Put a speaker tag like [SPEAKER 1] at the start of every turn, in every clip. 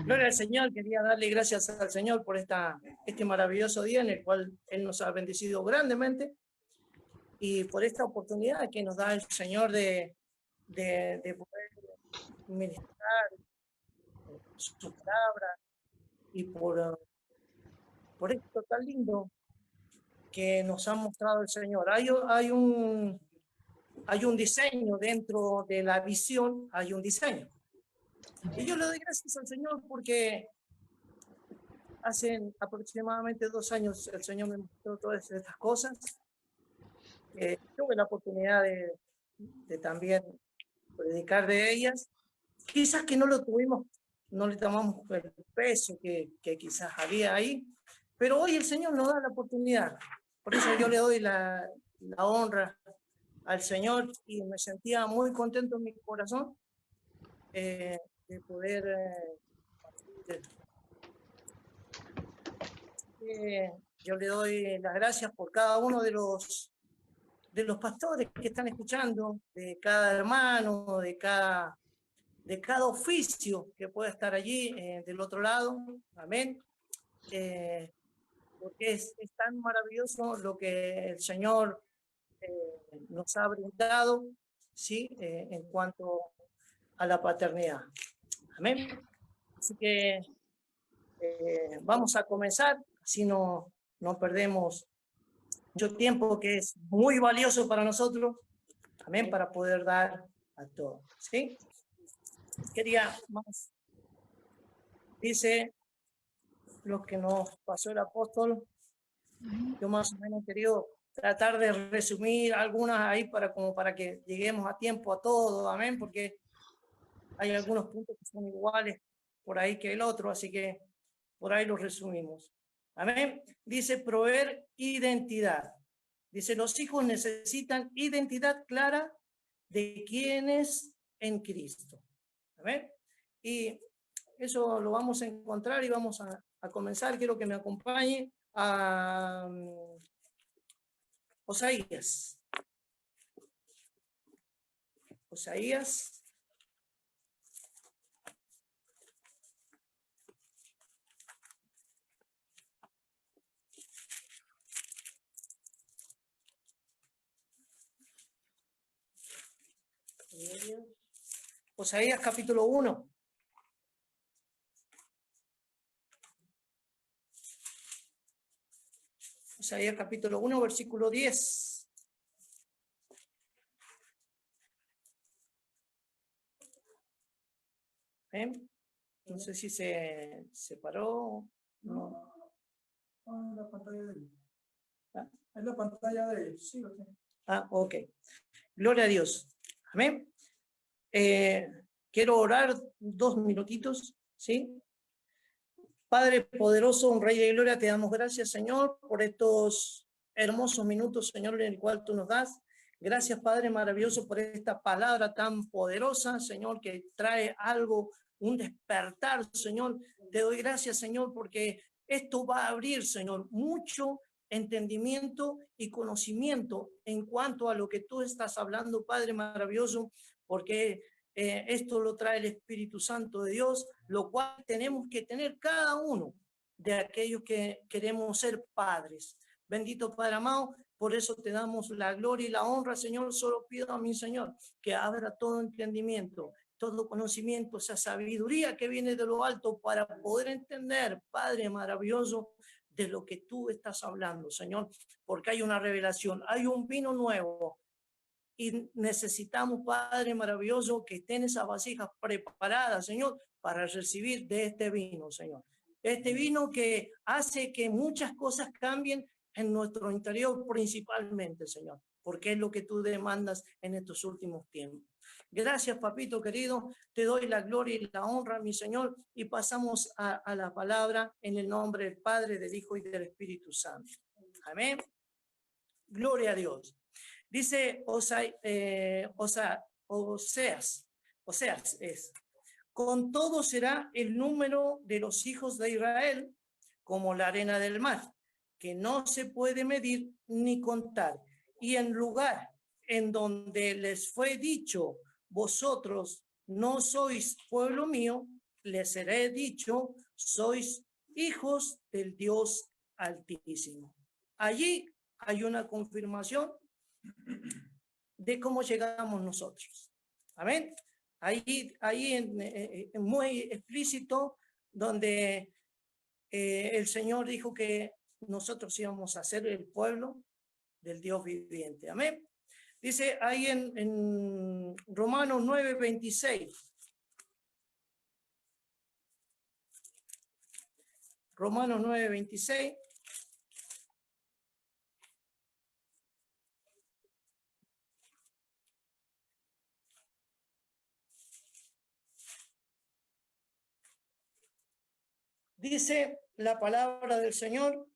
[SPEAKER 1] Gloria al Señor, quería darle gracias al Señor por este maravilloso día en el cual Él nos ha bendecido grandemente y por esta oportunidad que nos da el Señor de poder ministrar su palabra y por esto tan lindo que nos ha mostrado el Señor. Hay un diseño dentro de la visión, hay un diseño. Y yo le doy gracias al Señor porque hace aproximadamente 2 años el Señor me mostró todas estas cosas. Tuve la oportunidad de también predicar de ellas. Quizás que no le tomamos el peso que quizás había ahí, pero hoy el Señor nos da la oportunidad. Por eso yo le doy la honra al Señor y me sentía muy contento en mi corazón de poder yo le doy las gracias por cada uno de los pastores que están escuchando, de cada hermano, de cada oficio que pueda estar allí del otro lado. Amén. Porque es tan maravilloso lo que el Señor nos ha brindado, ¿sí? En cuanto a la paternidad. Amén. Así que vamos a comenzar, así no perdemos mucho tiempo que es muy valioso para nosotros, amén, para poder dar a todos, ¿sí? Quería más, dice lo que nos pasó el apóstol, yo más o menos quería tratar de resumir algunas ahí para que lleguemos a tiempo a todo, amén, porque hay algunos puntos que son iguales por ahí que el otro, así que por ahí los resumimos. Amén. Dice proveer identidad. Dice, los hijos necesitan identidad clara de quiénes en Cristo. Amén. Y eso lo vamos a encontrar y vamos a comenzar. Quiero que me acompañe a Osaías. Osaías. Osaías capítulo 1. Osaías capítulo 1, versículo 10. No sé si se separó. No.
[SPEAKER 2] En la pantalla de él. En la pantalla de él, sí.
[SPEAKER 1] Ok. Gloria a Dios. Amén. Quiero orar 2 minutitos, ¿sí? Padre poderoso, un Rey de Gloria, te damos gracias, Señor, por estos hermosos minutos, Señor, en el cual tú nos das. Gracias, Padre maravilloso, por esta palabra tan poderosa, Señor, que trae algo, un despertar, Señor. Te doy gracias, Señor, porque esto va a abrir, Señor, mucho entendimiento y conocimiento en cuanto a lo que tú estás hablando, Padre maravilloso, porque esto lo trae el Espíritu Santo de Dios, lo cual tenemos que tener cada uno de aquellos que queremos ser padres. Bendito Padre amado, por eso te damos la gloria y la honra, Señor. Solo pido a mi Señor que abra todo entendimiento, todo conocimiento, esa sabiduría que viene de lo alto para poder entender, Padre maravilloso, de lo que tú estás hablando, Señor, porque hay una revelación, hay un vino nuevo. Y necesitamos, Padre maravilloso, que estén esas vasijas preparadas, Señor, para recibir de este vino, Señor. Este vino que hace que muchas cosas cambien en nuestro interior principalmente, Señor, porque es lo que tú demandas en estos últimos tiempos. Gracias, papito querido, te doy la gloria y la honra, mi Señor, y pasamos a la palabra en el nombre del Padre, del Hijo y del Espíritu Santo. Amén. Gloria a Dios. Dice Oseas es, con todo será el número de los hijos de Israel como la arena del mar, que no se puede medir ni contar. Y en lugar en donde les fue dicho, vosotros no sois pueblo mío, les seré dicho, sois hijos del Dios Altísimo. Allí hay una confirmación de cómo llegamos nosotros. Amén. Ahí muy explícito, donde el Señor dijo que nosotros íbamos a ser el pueblo del Dios viviente. Amén. Dice ahí en Romanos 9:26. Romanos 9:26. Dice la palabra del Señor: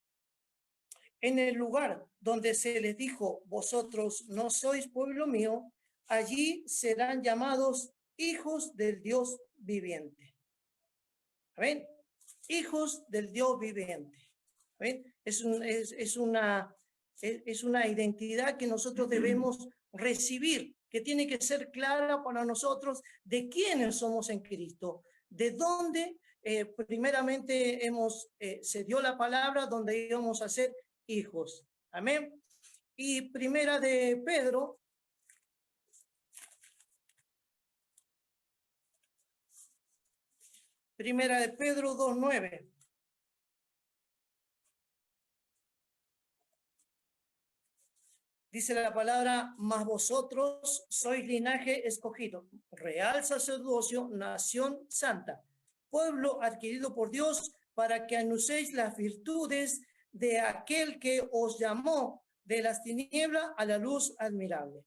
[SPEAKER 1] en el lugar donde se les dijo, vosotros no sois pueblo mío, allí serán llamados hijos del Dios viviente. ¿Ven? Hijos del Dios viviente. ¿Ven? Es una identidad que nosotros debemos recibir, que tiene que ser clara para nosotros de quiénes somos en Cristo, de dónde primeramente se dio la palabra donde íbamos a ser hijos. Amén. Y primera de Pedro. Primera de Pedro 2:9. Dice la palabra, mas vosotros sois linaje escogido, real sacerdocio, nación santa, pueblo adquirido por Dios, para que anunciéis las virtudes de aquel que os llamó de las tinieblas a la luz admirable.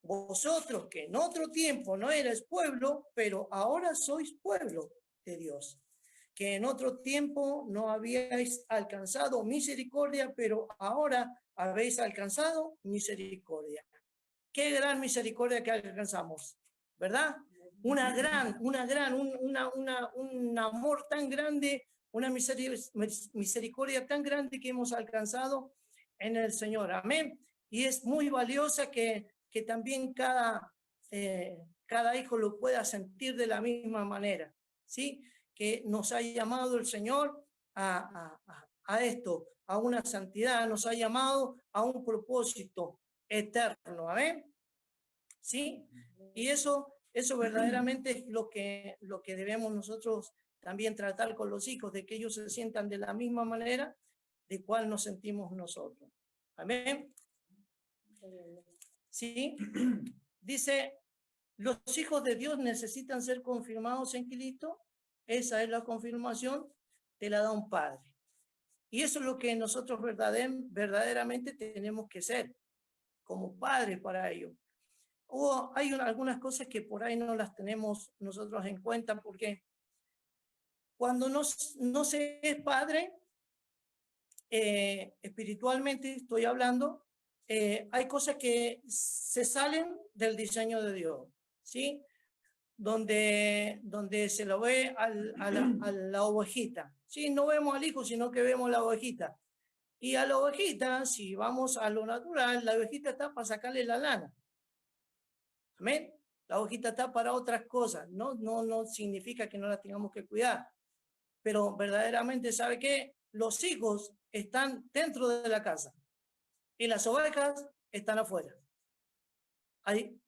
[SPEAKER 1] Vosotros que en otro tiempo no erais pueblo, pero ahora sois pueblo de Dios. Que en otro tiempo no habíais alcanzado misericordia, pero ahora habéis alcanzado misericordia. Qué gran misericordia que alcanzamos, ¿verdad? Un amor tan grande, una misericordia tan grande que hemos alcanzado en el Señor. Amén. Y es muy valiosa que también cada hijo lo pueda sentir de la misma manera, ¿sí? Que nos ha llamado el Señor a esto, a una santidad, nos ha llamado a un propósito eterno. Amén. ¿Sí? Y eso verdaderamente es lo que debemos nosotros también tratar con los hijos, de que ellos se sientan de la misma manera de cual nos sentimos nosotros. Amén. ¿Sí? Dice, los hijos de Dios necesitan ser confirmados en Cristo. Esa es la confirmación, te la da un padre. Y eso es lo que nosotros verdaderamente tenemos que ser, como padres para ellos. Hay algunas cosas que por ahí no las tenemos nosotros en cuenta, porque cuando no se es padre, espiritualmente estoy hablando, hay cosas que se salen del diseño de Dios, ¿sí? Donde se lo ve a la ovejita, ¿sí? No vemos al hijo, sino que vemos la ovejita. Y a la ovejita, si vamos a lo natural, la ovejita está para sacarle la lana. Amén. La ovejita está para otras cosas. No significa que no la tengamos que cuidar. Pero verdaderamente, ¿sabe qué? Los hijos están dentro de la casa y las ovejas están afuera. Hay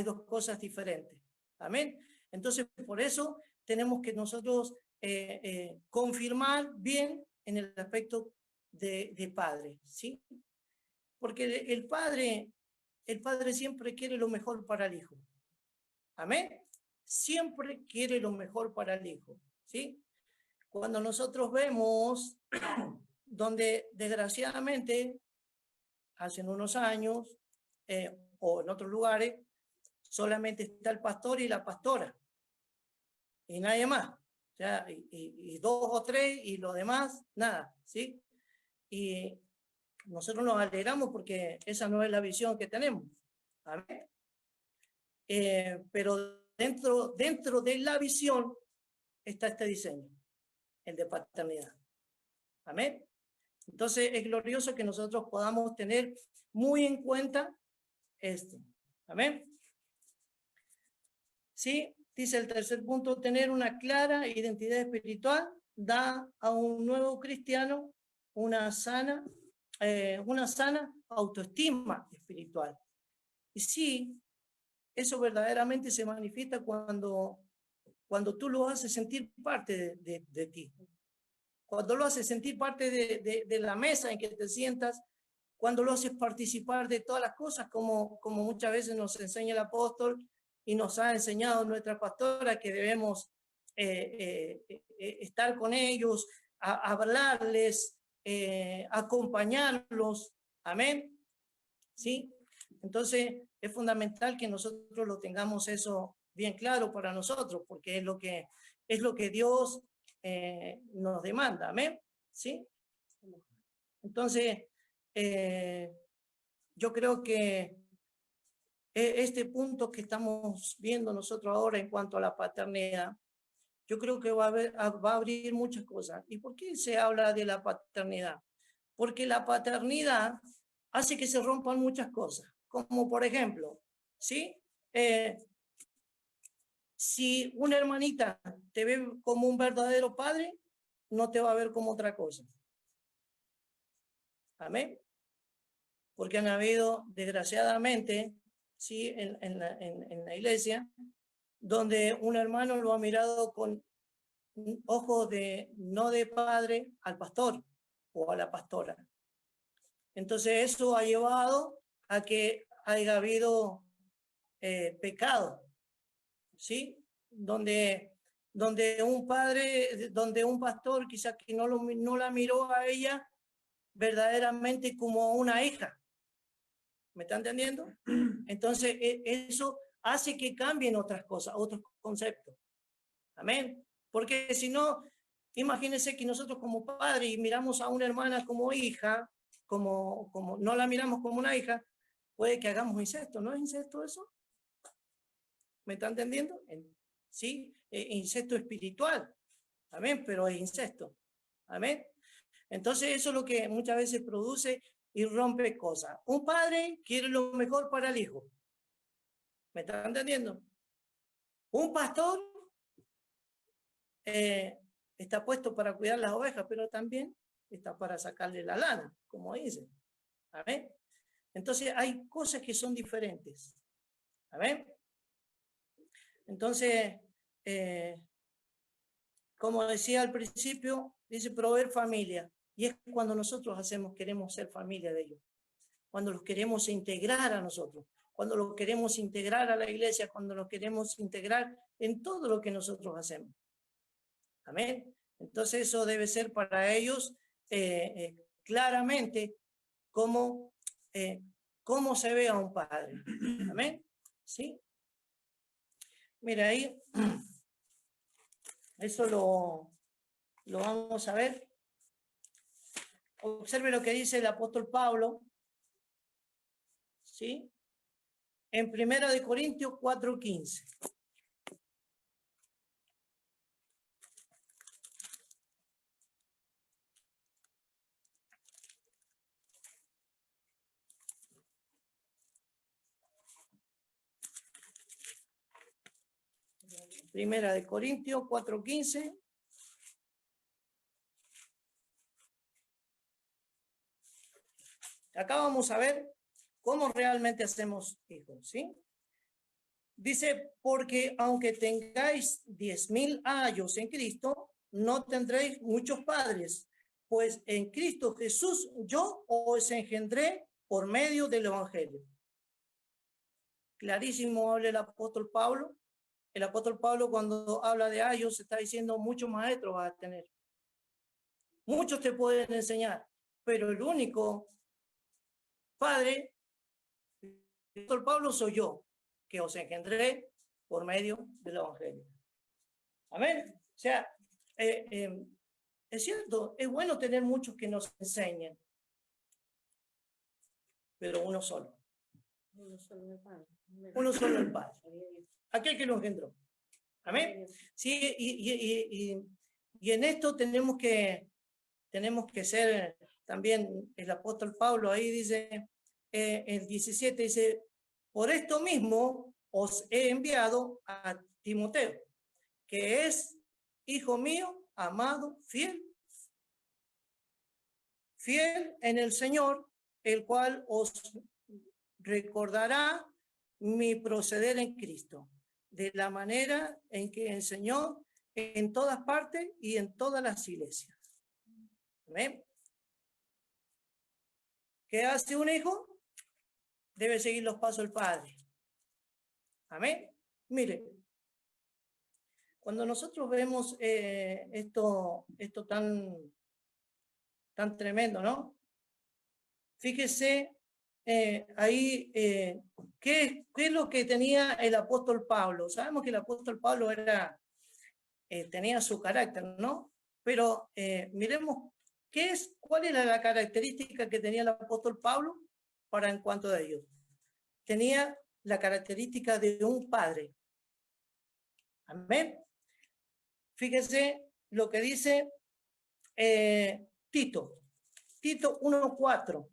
[SPEAKER 1] dos cosas diferentes. Amén. Entonces, por eso tenemos que nosotros confirmar bien en el aspecto de padre, ¿sí? Porque el padre siempre quiere lo mejor para el hijo. Amén. Siempre quiere lo mejor para el hijo, ¿sí? Cuando nosotros vemos donde desgraciadamente hace unos años o en otros lugares solamente está el pastor y la pastora y nadie más, o sea, y dos o tres y los demás nada, ¿sí? Y nosotros nos alegramos porque esa no es la visión que tenemos. ¿Amén? Pero dentro de la visión está este diseño, el de paternidad. Amén. Entonces es glorioso que nosotros podamos tener muy en cuenta esto. Amén. Sí, Dice el tercer punto, tener una clara identidad espiritual da a un nuevo cristiano una sana autoestima espiritual. Y sí, eso verdaderamente se manifiesta cuando tú lo haces sentir parte de ti. Cuando lo haces sentir parte de la mesa en que te sientas, cuando lo haces participar de todas las cosas, como muchas veces nos enseña el apóstol y nos ha enseñado nuestra pastora, que debemos estar con ellos, hablarles, acompañarlos. Amén. ¿Sí? Entonces es fundamental que nosotros lo tengamos eso bien claro para nosotros, porque es lo que Dios nos demanda. Amén. ¿Sí? Entonces, yo creo que este punto que estamos viendo nosotros ahora en cuanto a la paternidad, yo creo que va a abrir muchas cosas. ¿Y por qué se habla de la paternidad? Porque la paternidad hace que se rompan muchas cosas, como por ejemplo, ¿sí? Si una hermanita te ve como un verdadero padre, no te va a ver como otra cosa. Amén. Porque han habido, desgraciadamente, ¿sí? en la iglesia, donde un hermano lo ha mirado con ojos no de padre al pastor o a la pastora. Entonces eso ha llevado a que haya habido pecado, ¿sí? Donde un pastor quizás que no la miró a ella verdaderamente como una hija. ¿Me está entendiendo? Entonces eso hace que cambien otras cosas, otros conceptos. Amén. Porque si no, imagínense que nosotros como padres miramos a una hermana como hija, como no la miramos como una hija, puede que hagamos incesto. ¿No es incesto eso? ¿Me está entendiendo? Sí, incesto espiritual. Amén, pero es incesto. Amén. Entonces eso es lo que muchas veces produce y rompe cosas. Un padre quiere lo mejor para el hijo. ¿Me está entendiendo? Un pastor está puesto para cuidar las ovejas, pero también está para sacarle la lana, como dicen. ¿Amén? Entonces hay cosas que son diferentes. ¿Amén? Entonces, como decía al principio, dice proveer familia. Y es cuando nosotros queremos ser familia de ellos. Cuando los queremos integrar a nosotros. Cuando los queremos integrar a la iglesia. Cuando los queremos integrar en todo lo que nosotros hacemos. Amén. Entonces eso debe ser para ellos claramente cómo se ve a un padre. Amén. ¿Sí? Mira, ahí eso lo vamos a ver. Observe lo que dice el apóstol Pablo, ¿sí? En 1 Corintios 4:15. Primera de Corintios 4:15. Acá vamos a ver cómo realmente hacemos hijos, ¿sí? Dice, porque aunque tengáis 10,000 años en Cristo, no tendréis muchos padres, pues en Cristo Jesús yo os engendré por medio del Evangelio. Clarísimo habla el apóstol Pablo. El apóstol Pablo cuando habla de años está diciendo muchos maestros vas a tener. Muchos te pueden enseñar, pero el único padre, el apóstol Pablo soy yo, que os engendré por medio del Evangelio. Amén. O sea, es cierto, es bueno tener muchos que nos enseñen, pero uno solo. Uno solo el Padre. Uno solo el Padre. Aquel que lo engendró. Amén. Sí, y en esto tenemos que ser también, el apóstol Pablo ahí dice, el 17 dice, por esto mismo os he enviado a Timoteo, que es hijo mío, amado, fiel en el Señor, el cual os recordará mi proceder en Cristo, de la manera en que enseñó en todas partes y en todas las iglesias. ¿Amén? ¿Qué hace un hijo? Debe seguir los pasos del padre. Amén. Mire, cuando nosotros vemos esto tan tremendo, ¿no? Fíjese ahí, ¿qué es lo que tenía el apóstol Pablo? Sabemos que el apóstol Pablo tenía su carácter, ¿no? Pero miremos, ¿cuál era la característica que tenía el apóstol Pablo para en cuanto a ellos? Tenía la característica de un padre. Amén. Fíjese lo que dice Tito 1:4.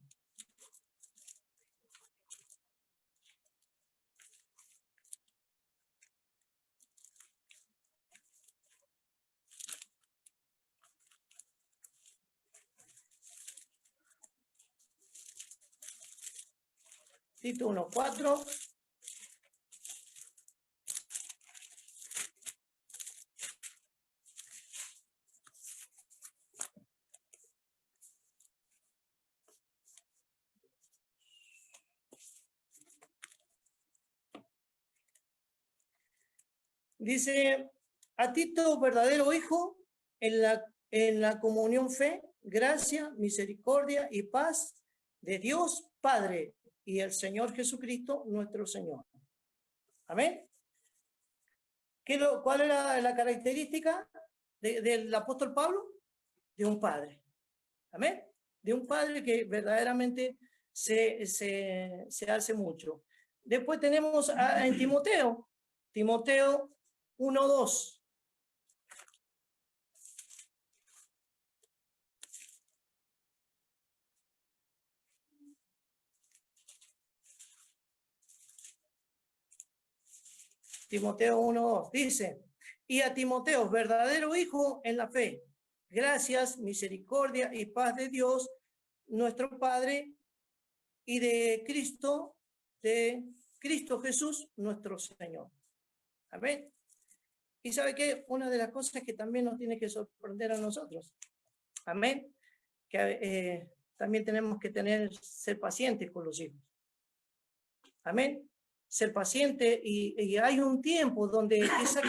[SPEAKER 1] Tito 1:4. Dice, a Tito, verdadero hijo, en la comunión fe, gracia, misericordia y paz de Dios Padre y el Señor Jesucristo, nuestro Señor. Amén. ¿Cuál era la característica del apóstol Pablo? De un padre. Amén. De un padre que verdaderamente se hace mucho. Después tenemos en Timoteo 1:2. Timoteo 1:2 dice, y a Timoteo, verdadero hijo en la fe, gracias, misericordia y paz de Dios, nuestro Padre, y de Cristo Jesús, nuestro Señor. Amén. Y sabe que una de las cosas que también nos tiene que sorprender a nosotros, amén, que también tenemos que ser pacientes con los hijos. Amén. Ser paciente y hay un tiempo donde quizá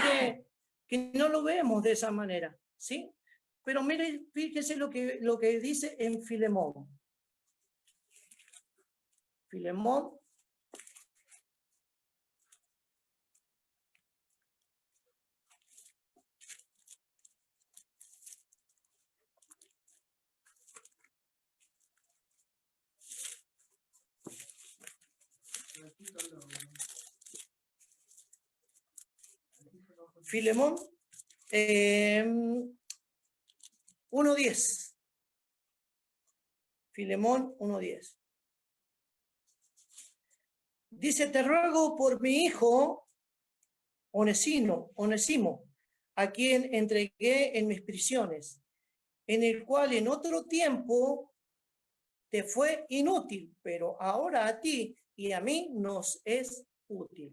[SPEAKER 1] que no lo vemos de esa manera, ¿sí? Pero mire, fíjese lo que dice en Filemón. Filemón. Filemón 1:10. Filemón 1:10. Dice, te ruego por mi hijo Onésimo, a quien entregué en mis prisiones, en el cual en otro tiempo te fue inútil, pero ahora a ti y a mí nos es útil.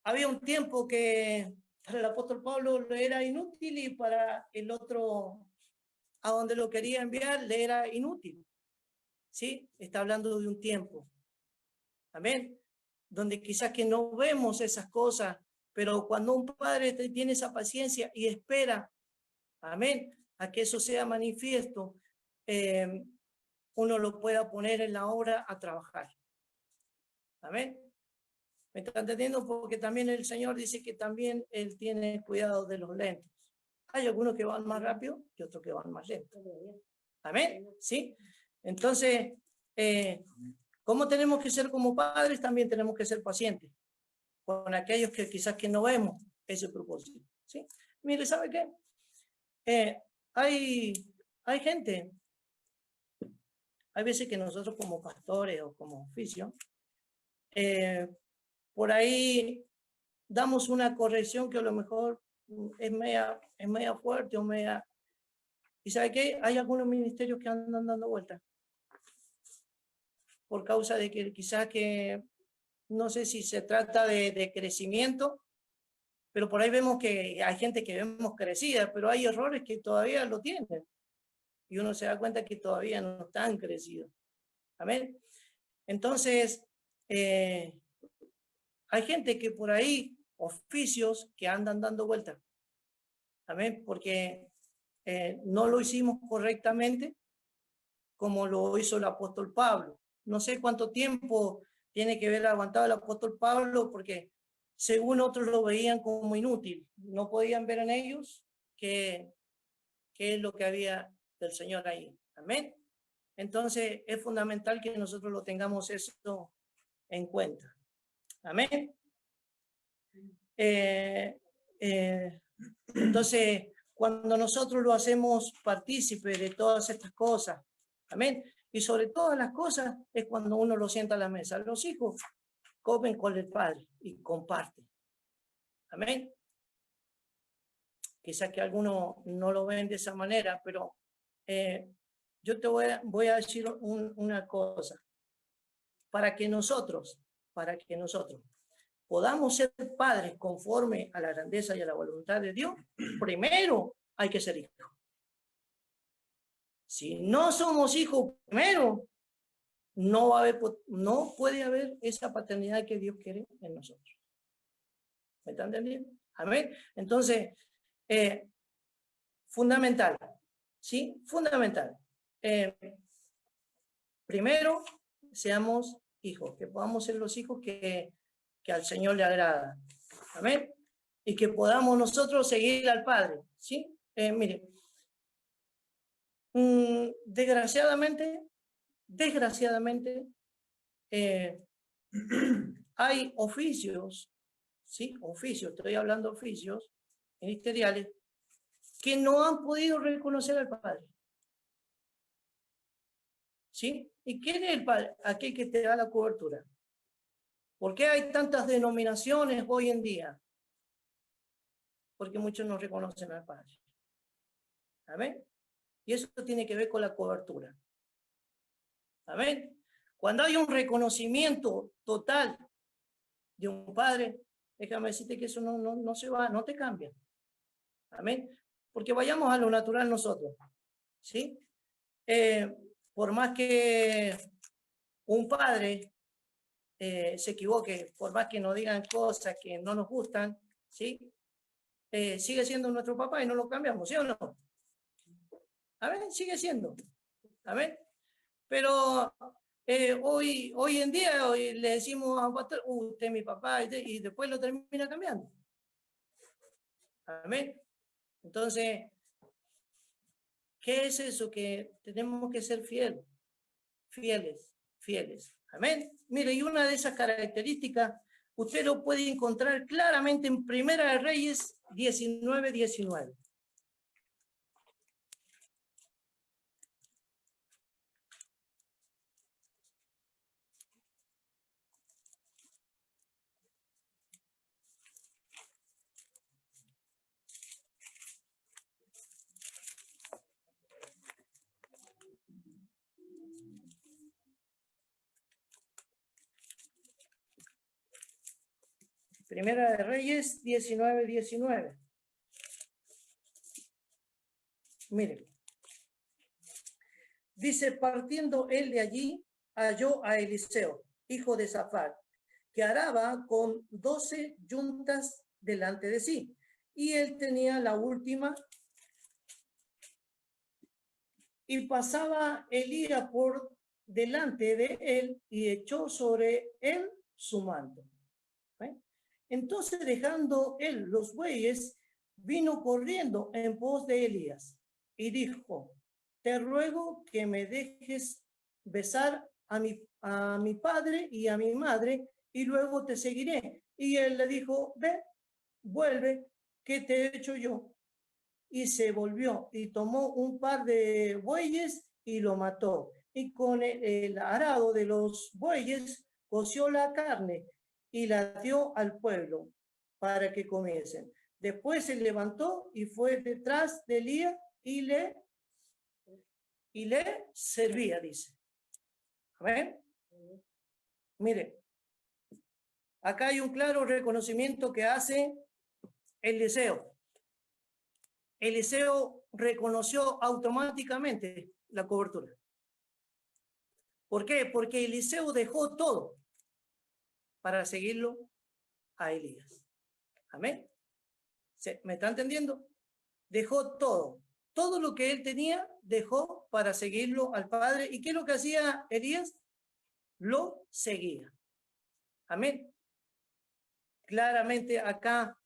[SPEAKER 1] Había un tiempo que para el apóstol Pablo le era inútil y para el otro a donde lo quería enviar le era inútil. ¿Sí? Está hablando de un tiempo. Amén. Donde quizás que no vemos esas cosas, pero cuando un padre tiene esa paciencia y espera, amén, a que eso sea manifiesto, uno lo pueda poner en la obra a trabajar. Amén. ¿Me está entendiendo? Porque también el Señor dice que también Él tiene cuidado de los lentos. Hay algunos que van más rápido y otros que van más lento. Amén. ¿Sí? Entonces, ¿cómo tenemos que ser como padres? También tenemos que ser pacientes con aquellos que quizás que no vemos ese propósito. ¿Sí? Mire, ¿sabe qué? Hay gente, hay veces que nosotros como pastores o como oficio, por ahí damos una corrección que a lo mejor es media fuerte o media... ¿Y sabe qué? Hay algunos ministerios que andan dando vueltas. Por causa de que quizás que, no sé si se trata de crecimiento, pero por ahí vemos que hay gente que vemos crecida, pero hay errores que todavía lo tienen. Y uno se da cuenta que todavía no están crecidos. Amén. Entonces, hay gente que por ahí, oficios que andan dando vueltas. Amén. Porque no lo hicimos correctamente como lo hizo el apóstol Pablo. No sé cuánto tiempo tiene que haber aguantado el apóstol Pablo, porque según otros lo veían como inútil. No podían ver en ellos qué es lo que había del Señor ahí. Amén. Entonces es fundamental que nosotros lo tengamos eso en cuenta. Amén. Entonces, cuando nosotros lo hacemos partícipe de todas estas cosas, amén, y sobre todas las cosas es cuando uno lo sienta a la mesa. Los hijos comen con el padre y comparten. Amén. Quizás que algunos no lo ven de esa manera, pero yo te voy a decir una cosa. Para que nosotros podamos ser padres conforme a la grandeza y a la voluntad de Dios, primero hay que ser hijos. Si no somos hijos primero, no puede haber esa paternidad que Dios quiere en nosotros. ¿Me están entendiendo? Amén. Entonces, fundamental, ¿sí? Fundamental. Primero, seamos hijos, que podamos ser los hijos que al Señor le agrada. Amén. Y que podamos nosotros seguir al Padre, ¿sí? Mire, desgraciadamente, hay oficios, ¿sí? Oficios, estoy hablando de oficios ministeriales, que no han podido reconocer al Padre. ¿Sí? ¿Y quién es el Padre? Aquel que te da la cobertura. ¿Por qué hay tantas denominaciones hoy en día? Porque muchos no reconocen al Padre. ¿Amén? Y eso tiene que ver con la cobertura. ¿Amén? Cuando hay un reconocimiento total de un Padre, déjame decirte que eso no se va, no te cambia. Amén. Porque vayamos a lo natural nosotros. ¿Sí? Por más que un padre se equivoque, por más que nos digan cosas que no nos gustan, ¿sí? Sigue siendo nuestro papá y no lo cambiamos, ¿sí o no? Amén, sigue siendo. Amén. Pero hoy en día le decimos a un pastor, usted es mi papá, y después lo termina cambiando. Amén. Entonces, ¿qué es eso? Que tenemos que ser fieles. Amén. Mire, y una de esas características, usted lo puede encontrar claramente en Primera de Reyes 19:19. Primera de Reyes 19:19. Mire, dice, partiendo él de allí, halló a Eliseo, hijo de Safat, que araba con 12 yuntas delante de sí, y él tenía la última, y pasaba Elías por delante de él y echó sobre él su manto. Entonces, dejando él los bueyes, vino corriendo en pos de Elías y dijo, te ruego que me dejes besar a mi padre y a mi madre, y luego te seguiré. Y él le dijo, ve, vuelve, ¿qué te he hecho yo? Y se volvió y tomó un par de bueyes y lo mató. Y con el arado de los bueyes coció la carne y la dio al pueblo para que comiesen. Después se levantó y fue detrás de Elías y le servía, dice. ¿Amén? Mire, acá hay un claro reconocimiento que hace Eliseo. Eliseo reconoció automáticamente la cobertura. ¿Por qué? Porque Eliseo dejó todo para seguirlo a Elías. ¿Amén? ¿Me está entendiendo? Dejó todo. Todo lo que él tenía, dejó para seguirlo al Padre. ¿Y qué es lo que hacía Elías? Lo seguía. Amén. Claramente acá,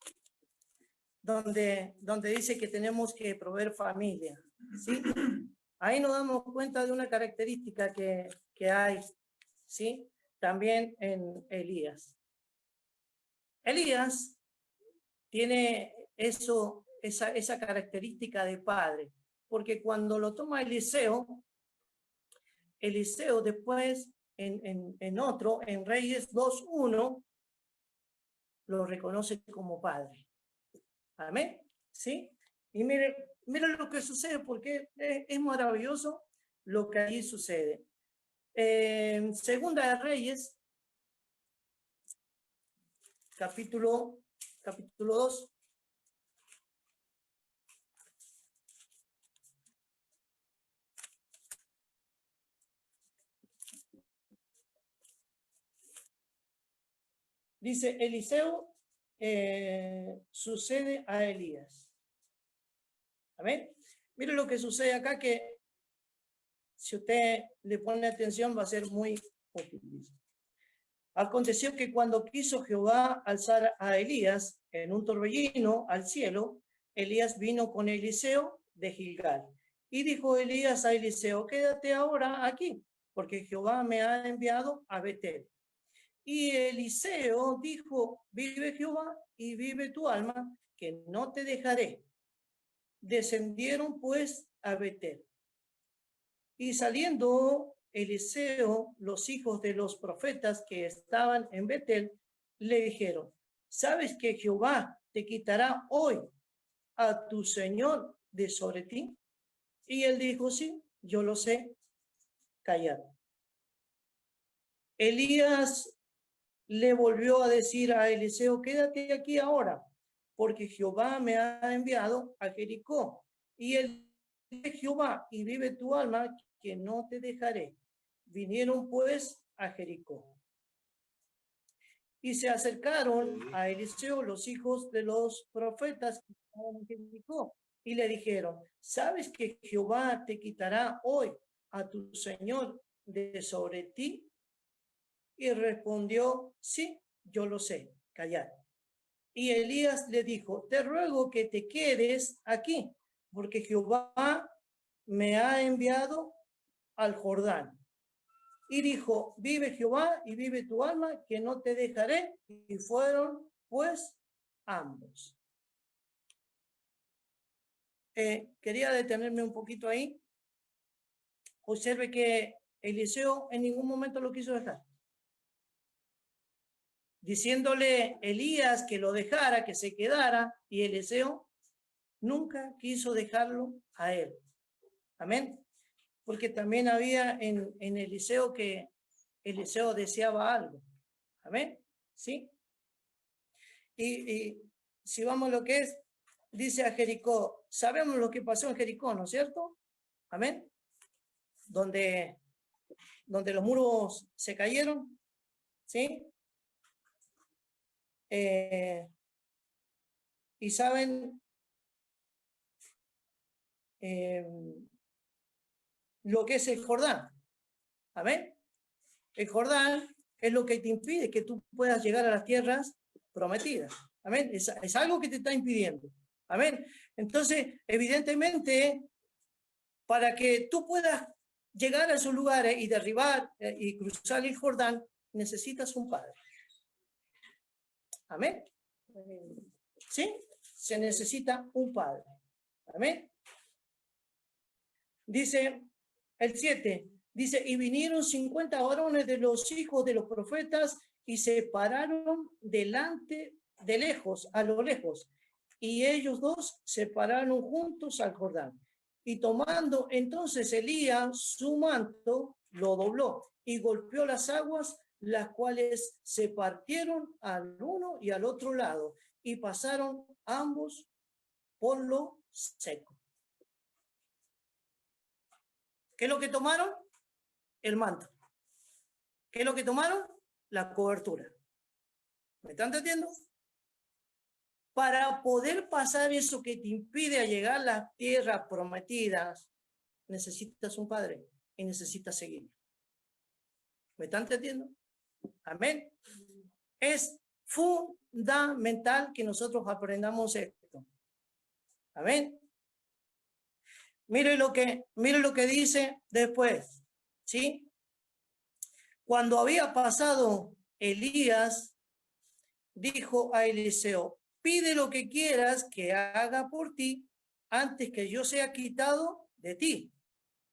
[SPEAKER 1] donde dice que tenemos que proveer familia, ¿sí? Ahí nos damos cuenta de una característica que hay, ¿sí? También en Elías. Elías tiene esa característica de padre, porque cuando lo toma Eliseo después en Reyes 2:1 lo reconoce como padre. Amén, ¿sí? Y mire lo que sucede, porque es maravilloso lo que allí sucede. Segunda de Reyes, capítulo 2. Dice, Eliseo sucede a Elías. Amén. Mire lo que sucede acá, que si usted le pone atención va a ser muy útil. Aconteció que cuando quiso Jehová alzar a Elías en un torbellino al cielo, Elías vino con Eliseo de Gilgal. Y dijo Elías a Eliseo, quédate ahora aquí, porque Jehová me ha enviado a Betel. Y Eliseo dijo, vive Jehová y vive tu alma, que no te dejaré. Descendieron pues a Betel. Y saliendo Eliseo, los hijos de los profetas que estaban en Betel, le dijeron, ¿sabes que Jehová te quitará hoy a tu señor de sobre ti? Y él dijo, sí, yo lo sé, callad. Elías le volvió a decir a Eliseo, quédate aquí ahora, porque Jehová me ha enviado a Jericó. Y él dice, Jehová, y vive tu alma, que no te dejaré. Vinieron pues a Jericó. Y se acercaron a Eliseo los hijos de los profetas que estaban en Jericó, y le dijeron, ¿sabes que Jehová te quitará hoy a tu señor de sobre ti? Y respondió, sí, yo lo sé, callad. Y Elías le dijo, te ruego que te quedes aquí, porque Jehová me ha enviado al Jordán. Y dijo, vive Jehová y vive tu alma, que no te dejaré. Y fueron pues ambos. Quería detenerme un poquito ahí. Observe que Eliseo en ningún momento lo quiso dejar. Diciéndole Elías que lo dejara, que se quedara, y Eliseo nunca quiso dejarlo a él. Amén. Porque también había en Eliseo que Eliseo deseaba algo. Amén. ¿Sí? Y si vamos a lo que es, dice a Jericó, sabemos lo que pasó en Jericó, ¿no es cierto? Amén. Donde los muros se cayeron, ¿sí? Y saben lo que es el Jordán. Amén. El Jordán es lo que te impide que tú puedas llegar a las tierras prometidas. Amén. Es algo que te está impidiendo. Amén. Entonces, evidentemente, para que tú puedas llegar a esos lugares y derribar y cruzar el Jordán, necesitas un padre. Amén. ¿Sí? Se necesita un padre. Amén. Dice el 7, dice, y vinieron 50 varones de los hijos de los profetas y se pararon delante de lejos, a lo lejos, y ellos dos se pararon juntos al Jordán. Y tomando entonces Elías su manto, lo dobló y golpeó las aguas, las cuales se partieron al uno y al otro lado, y pasaron ambos por lo seco. ¿Qué es lo que tomaron? El manto. ¿Qué es lo que tomaron? La cobertura. ¿Me están entendiendo? Para poder pasar eso que te impide llegar a las tierras prometidas, necesitas un padre y necesitas seguir. ¿Me están entendiendo? Amén. Es fundamental que nosotros aprendamos esto. Amén. Mire lo que dice después, ¿sí? Cuando había pasado Elías, dijo a Eliseo: pide lo que quieras que haga por ti antes que yo sea quitado de ti.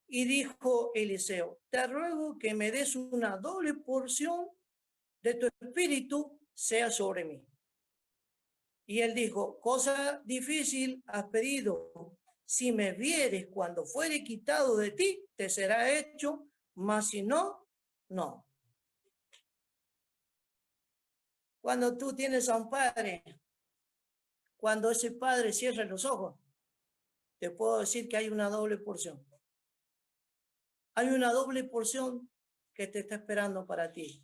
[SPEAKER 1] Y dijo Eliseo: te ruego que me des una doble porción de tu espíritu sea sobre mí. Y él dijo: cosa difícil has pedido. Si me vieres cuando fuere quitado de ti, te será hecho, mas si no, no. Cuando tú tienes a un padre, cuando ese padre cierra los ojos, te puedo decir que hay una doble porción. Hay una doble porción que te está esperando para ti.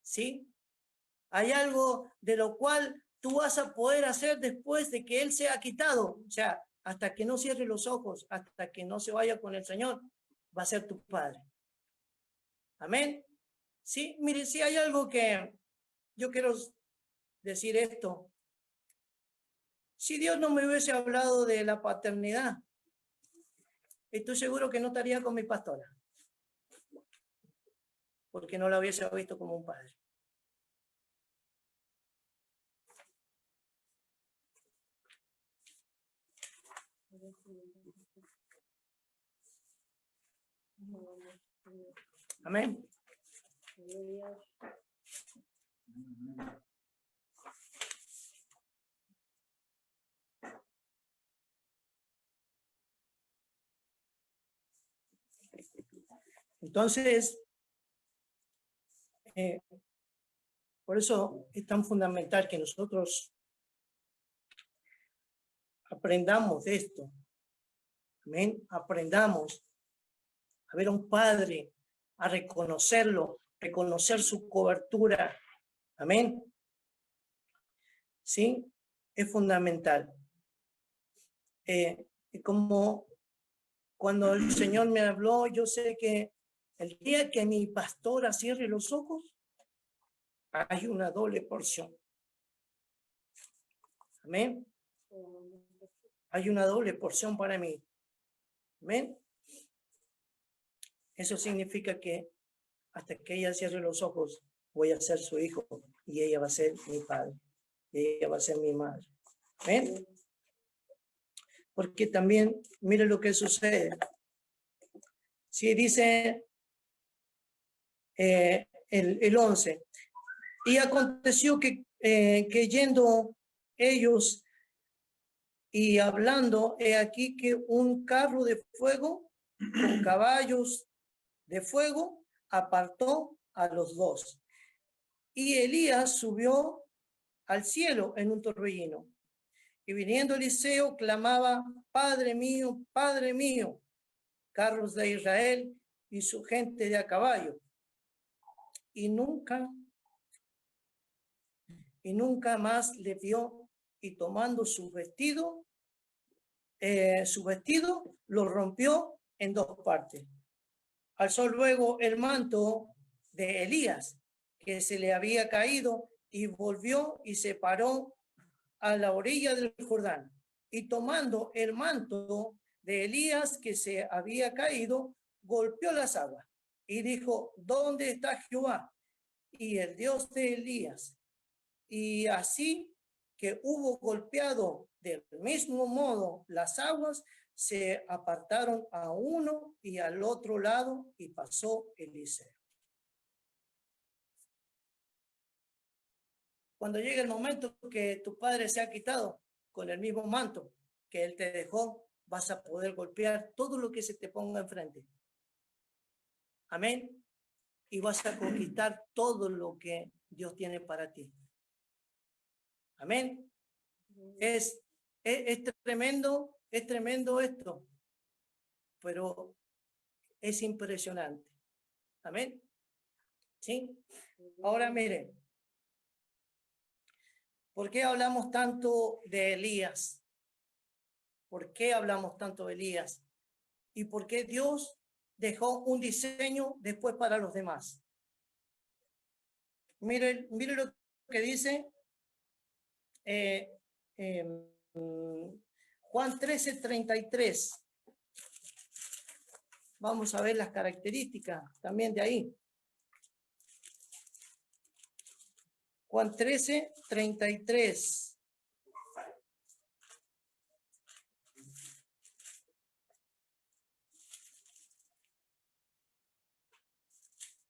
[SPEAKER 1] ¿Sí? Hay algo de lo cual tú vas a poder hacer después de que él sea quitado. O sea, hasta que no cierre los ojos, hasta que no se vaya con el Señor, va a ser tu padre. Amén. Sí, mire, si hay algo que yo quiero decir esto. Si Dios no me hubiese hablado de la paternidad, estoy seguro que no estaría con mi pastora, porque no la hubiese visto como un padre. Amén. Entonces, por eso es tan fundamental que nosotros aprendamos de esto. Amén. Aprendamos a ver a un padre, a reconocerlo, reconocer su cobertura. Amén. Sí, es fundamental. Como cuando el Señor me habló, yo sé que el día que mi pastora cierre los ojos, hay una doble porción. Amén. Hay una doble porción para mí. Amén. Eso significa que hasta que ella cierre los ojos, voy a ser su hijo y ella va a ser mi padre. Y ella va a ser mi madre. ¿Ven? Porque también, mire lo que sucede. Si dice el 11, y aconteció que yendo ellos y hablando, he aquí que un carro de fuego con caballos de fuego apartó a los dos. Y Elías subió al cielo en un torbellino. Y viniendo Eliseo, clamaba: Padre mío, carros de Israel y su gente de a caballo. Y nunca más le vio, y tomando su vestido, lo rompió en dos partes. Alzó luego el manto de Elías, que se le había caído, y volvió y se paró a la orilla del Jordán. Y tomando el manto de Elías que se había caído, golpeó las aguas y dijo: ¿dónde está Jehová y el Dios de Elías? Y así que hubo golpeado del mismo modo las aguas, se apartaron a uno y al otro lado, y pasó Eliseo. cuando llegue el momento que tu padre se ha quitado con el mismo manto que él te dejó, vas a poder golpear todo lo que se te ponga enfrente. Amén. Y vas a conquistar todo lo que Dios tiene para ti. Amén. Es tremendo esto, pero es impresionante. Amén. ¿Sí? Ahora miren, ¿por qué hablamos tanto de Elías? ¿Por qué hablamos tanto de Elías? ¿Y por qué Dios dejó un diseño después para los demás? Mire lo que dice Juan 13:33. Vamos a ver las características también de ahí. Juan 13:33.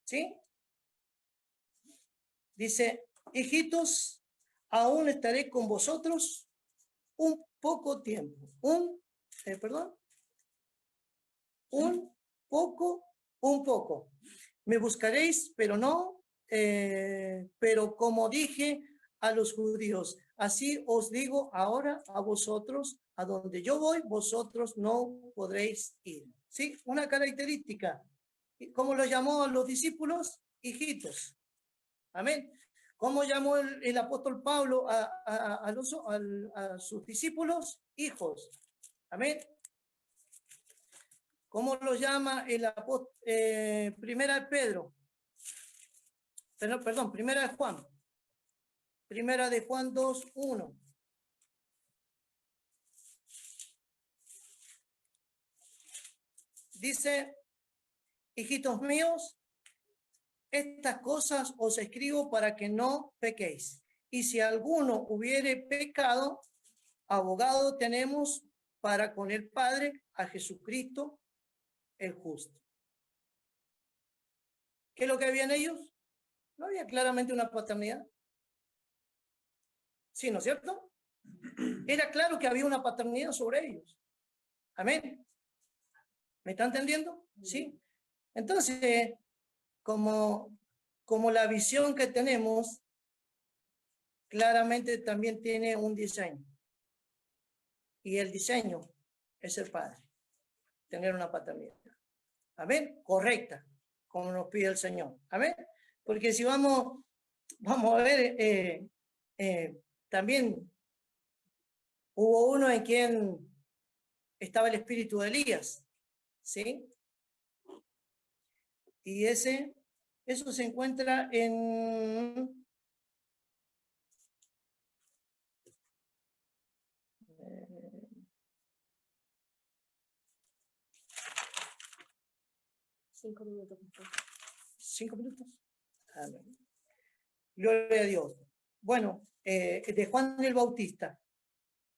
[SPEAKER 1] ¿Sí? Dice, hijitos, aún estaré con vosotros un poco tiempo. Un poco. Me buscaréis, pero no, pero como dije a los judíos, así os digo ahora a vosotros, a donde yo voy, vosotros no podréis ir. ¿Sí? Una característica. ¿Cómo lo llamó a los discípulos? Hijitos. Amén. ¿Cómo llamó el apóstol Pablo a sus discípulos? Hijos. Amén. ¿Cómo lo llama el apóstol? Primera de Pedro. Perdón, primera de Juan. Primera de Juan 2:1. Dice, hijitos míos, estas cosas os escribo para que no pequéis. Y si alguno hubiere pecado, abogado tenemos para con el Padre, a Jesucristo el justo. ¿Qué es lo que habían ellos? No había claramente una paternidad. Sí, ¿no es cierto? Era claro que había una paternidad sobre ellos. Amén. ¿Me está entendiendo? Sí. Entonces, como la visión que tenemos, claramente también tiene un diseño. Y el diseño es el Padre. Tener una paternidad. Amén. Correcta, como nos pide el Señor. Amén. Porque si vamos a ver, también hubo uno en quien estaba el espíritu de Elías. ¿Sí? Y eso se encuentra en 5 minutos. 5 minutos. Amén. Gloria a Dios. Bueno, de Juan el Bautista.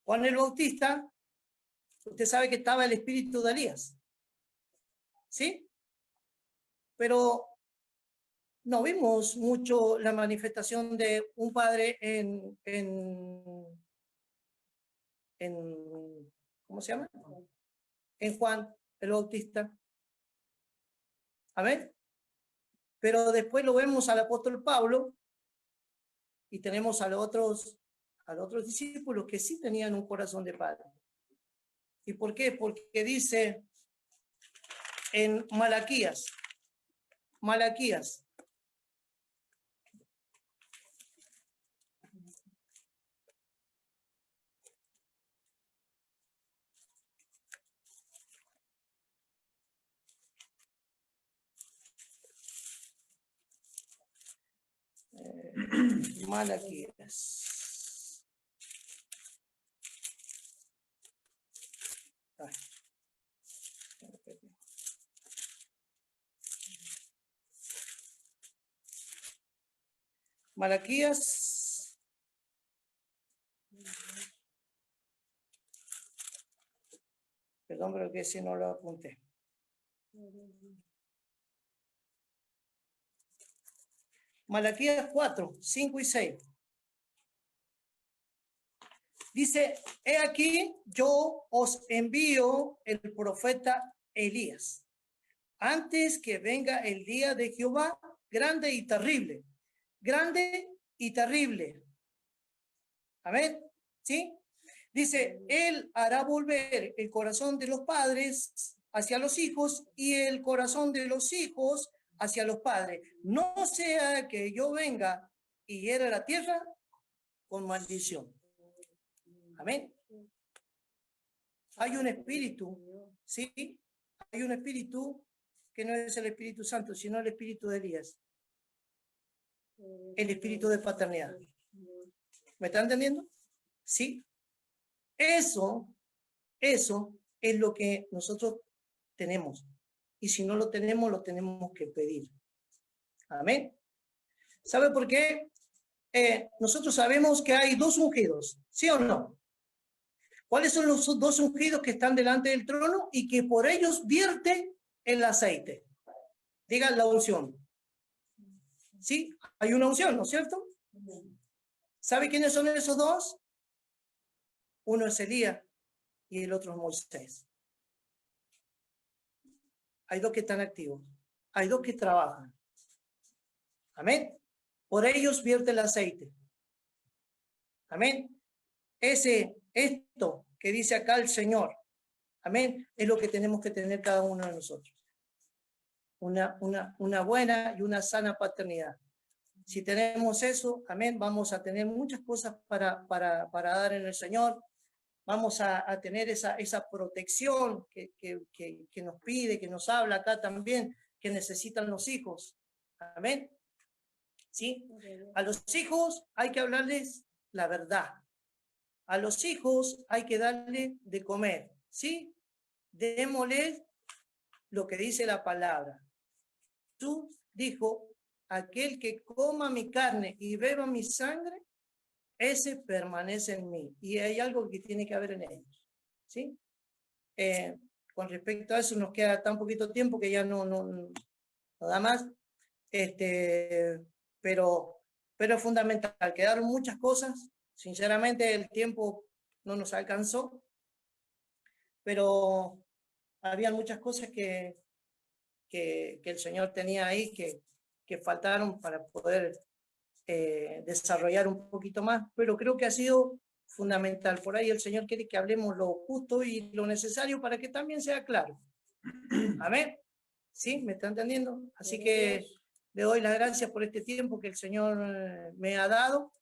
[SPEAKER 1] Juan el Bautista, usted sabe que estaba el espíritu de Elías. ¿Sí? Pero no vimos mucho la manifestación de un padre en ¿cómo se llama? En Juan el Bautista. Amén. Pero después lo vemos al apóstol Pablo y tenemos a los otros discípulos que sí tenían un corazón de padre. ¿Y por qué? Porque dice en Malaquías, Malaquías. Ay. Malaquías. Perdón, pero que si no lo apunté. Malaquías 4, 5 y 6. Dice, he aquí, yo os envío el profeta Elías, antes que venga el día de Jehová, grande y terrible. Grande y terrible. Amén. ¿Sí? Dice, él hará volver el corazón de los padres hacia los hijos y el corazón de los hijos hacia los padres. No sea que yo venga y hiera la tierra con maldición. Amén. Hay un espíritu, ¿sí? Hay un espíritu que no es el Espíritu Santo, sino el espíritu de Elías. El espíritu de paternidad. ¿Me están entendiendo? Sí. Eso es lo que nosotros tenemos. Y si no lo tenemos que pedir. Amén. ¿Sabe por qué? Nosotros sabemos que hay dos ungidos, ¿sí o no? ¿Cuáles son los dos ungidos que están delante del trono y que por ellos vierte el aceite? Digan la unción. ¿Sí? Hay una unción, ¿no es cierto? ¿Sabe quiénes son esos dos? Uno es Elías y el otro es Moisés. Hay dos que están activos. Hay dos que trabajan. Amén. Por ellos vierte el aceite. Amén. Esto que dice acá el Señor, amén, es lo que tenemos que tener cada uno de nosotros. Una buena y una sana paternidad. Si tenemos eso, amén, vamos a tener muchas cosas para dar en el Señor. Vamos a tener esa protección que nos pide, que nos habla acá también, que necesitan los hijos. Amén. ¿Sí? A los hijos hay que hablarles la verdad. A los hijos hay que darle de comer, ¿sí? Démosles lo que dice la palabra. Jesús dijo, aquel que coma mi carne y beba mi sangre, ese permanece en mí. Y hay algo que tiene que haber en ellos, ¿sí? Con respecto a eso nos queda tan poquito tiempo que ya no da más. Pero es fundamental. Quedaron muchas cosas. Sinceramente, el tiempo no nos alcanzó, pero había muchas cosas que el Señor tenía ahí que faltaron para poder desarrollar un poquito más, pero creo que ha sido fundamental. Por ahí el Señor quiere que hablemos lo justo y lo necesario para que también sea claro. Amén. ¿Sí? ¿Me está entendiendo? Así que le doy las gracias por este tiempo que el Señor me ha dado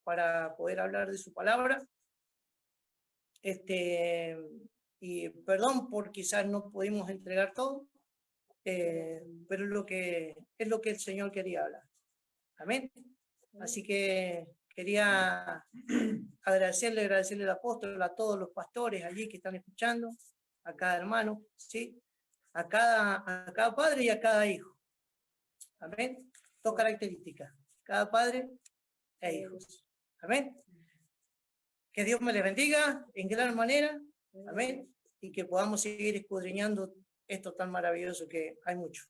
[SPEAKER 1] para poder hablar de su palabra. Y perdón por quizás no pudimos entregar todo, pero es lo que el Señor quería hablar. Amén. Así que quería agradecerle al apóstol, a todos los pastores allí que están escuchando, a cada hermano, ¿sí? A cada padre y a cada hijo. Amén. Dos características. Cada padre e hijos. Amén. Que Dios me les bendiga en gran manera. Amén. Y que podamos seguir escudriñando esto tan maravilloso que hay mucho.